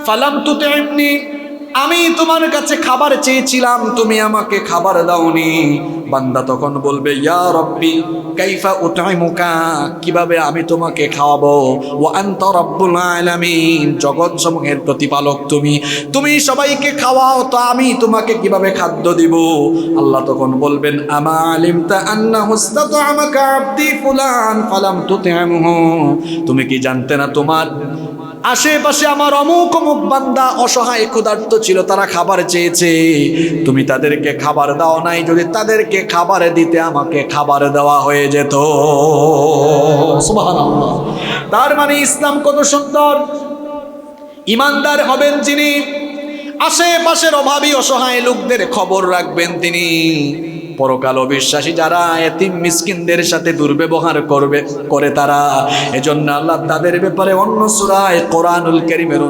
ফালাম তুতি'নি, আমি তোমার কাছে খাবার চেয়েছিলাম, তুমি আমাকে খাবার দাওনি। বান্দা তখন বলবে, ইয়া রব্বি কাইফা উতইমুকা, কিভাবে আমি তোমাকে খাওয়াবো? ওয়া আনতা রাব্বুল আলামিন, জগৎ সমূহের প্রতিপালক তুমি, তুমি সবাইকে খাওয়াও, তো আমি তোমাকে কিভাবে খাদ্য দিব? আল্লাহ তখন বলবেন, আমা আলিমতা আন্নাহু ইসতাতআমাকা আবদি ফুলান ফালাম তুতি'মহু, তুমি কি জানতে না তোমার আশেপাশে আমার অমুক অমুক বান্দা অসহায় ক্ষুধার্ত ছিল, তারা খাবার চেয়েছে, তুমি তাদেরকে খাবার দাও নাই। যদি তাদেরকে খাবার দিতে আমাকে খাবার দেওয়া হয়ে যেত। সুবহানাল্লাহ। তার মানে ইসলাম কত সুন্দর। ইমানদার হবেন যিনি, আশেপাশের অভাবী অসহায় লোকদের খবর রাখবেন তিনি। পরকাল অবিশ্বাসী যারা এতিম মিসকিনদের সাথে দুর্ব্যবহার করে তারা, এজন্য আল্লাহ তাদের ব্যাপারে অন্য সূরায়ে কোরআনুল কারীমের